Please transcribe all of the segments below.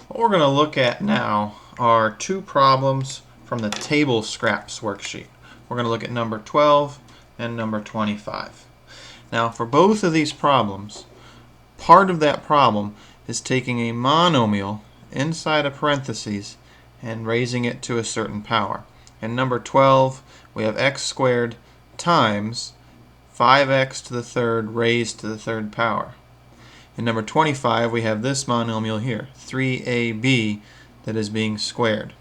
What we're going to look at now are two problems from the table scraps worksheet. We're going to look at number 12 and number 25. Now for both of these problems, part of that problem is taking a monomial inside a parentheses and raising it to a certain power. In number 12, we have x squared times 5x to the third raised to the third power. In number 25, we have this monomial here, 3ab, that is being squared.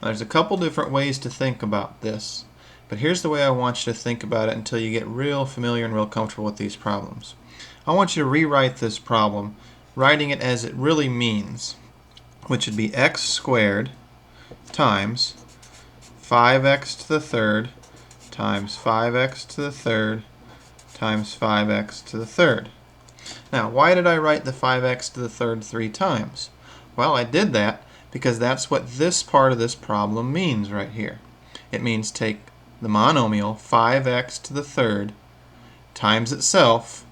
Now, there's a couple different ways to think about this, but here's the way I want you to think about it until you get real familiar and real comfortable with these problems. I want you to rewrite this problem, writing it as it really means, which would be x squared times 5x to the third times 5x to the third times 5x to the third. Now, why did I write the 5x to the third 3 times? Well, I did that because that's what this part of this problem means right here. It means take the monomial 5x to the third times itself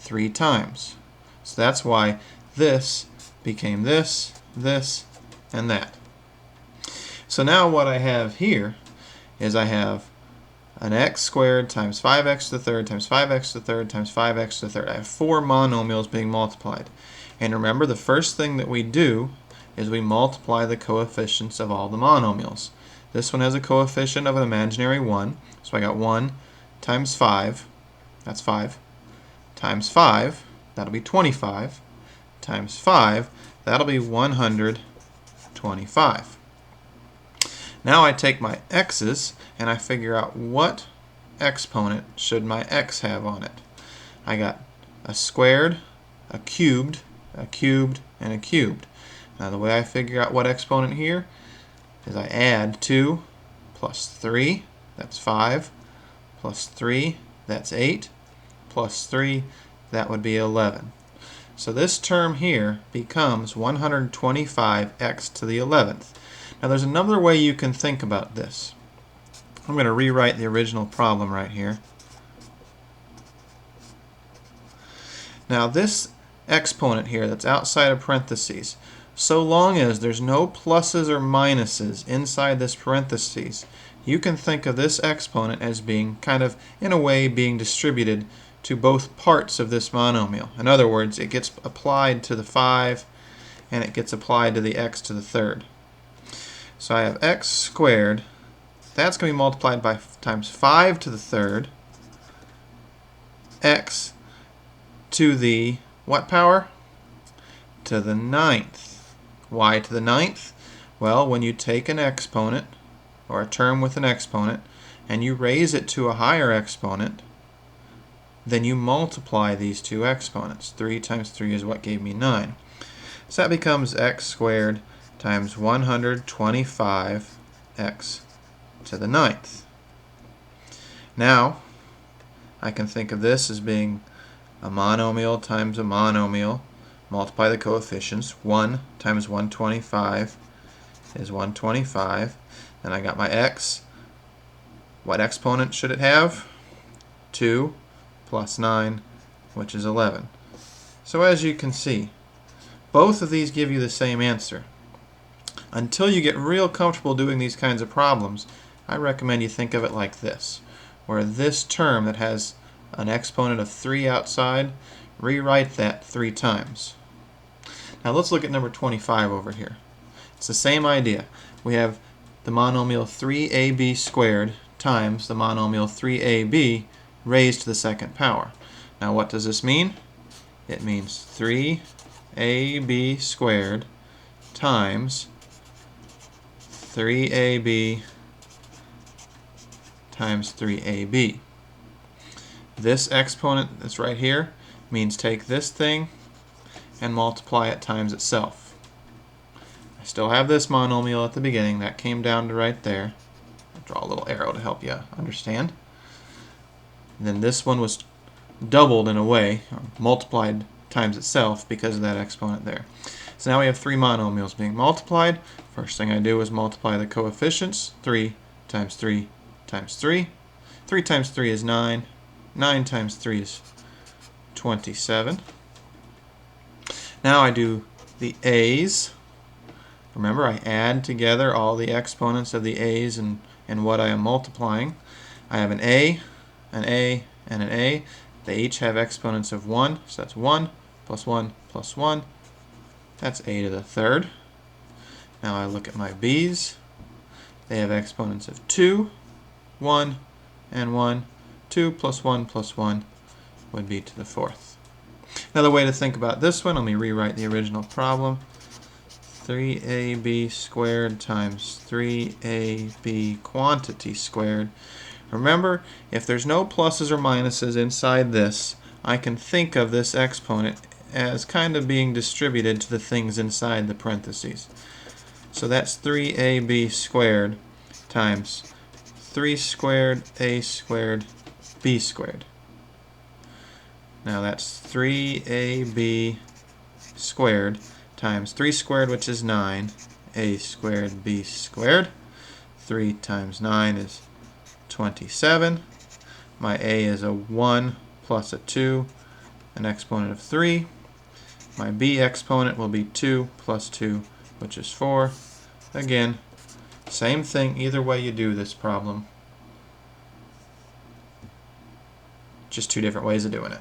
3 times. So that's why this became this, this, and that. So now what I have here is I have an x squared times 5x to the third times 5x to the third times 5x to the third. I have 4 monomials being multiplied. And remember, the first thing that we do is we multiply the coefficients of all the monomials. This one has a coefficient of an imaginary 1. So I got 1 times 5, that's 5, times 5, that'll be 25, times 5, that'll be 125. Now I take my x's and I figure out what exponent should my x have on it. I got a squared, a cubed, a cubed, and a cubed. Now the way I figure out what exponent here is I add 2 plus 3, that's 5, plus 3, that's 8, plus 3, that would be 11. So this term here becomes 125x to the 11th. Now there's another way you can think about this. I'm going to rewrite the original problem right here. Now this exponent here that's outside of parentheses, so long as there's no pluses or minuses inside this parentheses, you can think of this exponent as being kind of, in a way, being distributed to both parts of this monomial. In other words, it gets applied to the 5 and it gets applied to the x to the third. So I have x squared, that's going to be multiplied by times 5 to the third, x to the what power? To the 9th. Why to the 9th? Well, when you take an exponent, or a term with an exponent, and you raise it to a higher exponent, then you multiply these two exponents. 3 times 3 is what gave me 9. So that becomes x squared times 125x to the 9th. Now, I can think of this as being a monomial times a monomial. Multiply the coefficients. 1 times 125 is 125. Then I got my x. What exponent should it have? 2 plus 9, which is 11. So as you can see, both of these give you the same answer. Until you get real comfortable doing these kinds of problems, I recommend you think of it like this, where this term that has an exponent of 3 outside, rewrite that 3 times. Now let's look at number 25 over here. It's the same idea. We have the monomial 3ab squared times the monomial 3ab raised to the second power. Now what does this mean? It means 3ab squared times 3ab times 3ab. This exponent that's right here means take this thing and multiply it times itself. I still have this monomial at the beginning. That came down to right there. I'll draw a little arrow to help you understand. And then this one was doubled in a way, or multiplied times itself because of that exponent there. So now we have 3 monomials being multiplied. First thing I do is multiply the coefficients. 3 times 3 times 3. 3 times 3 is 9. 9 times 3 is 27. Now I do the a's. Remember, I add together all the exponents of the a's and what I am multiplying. I have an a, an a, and an a. They each have exponents of 1, so that's 1 plus 1 plus 1. That's a to the third. Now I look at my b's. They have exponents of 2, 1, and 1. 2 plus 1 plus 1 would be to the fourth. Another way to think about this one, let me rewrite the original problem. 3ab squared times 3ab quantity squared. Remember, if there's no pluses or minuses inside this, I can think of this exponent as kind of being distributed to the things inside the parentheses. So that's 3ab squared times 3 squared a squared b squared. Now that's 3ab squared times 3 squared, which is 9, a squared b squared. 3 times 9 is 27. My a is a 1 plus a 2, an exponent of 3. My b exponent will be 2 plus 2, which is 4. Again, same thing either way you do this problem. Just two different ways of doing it.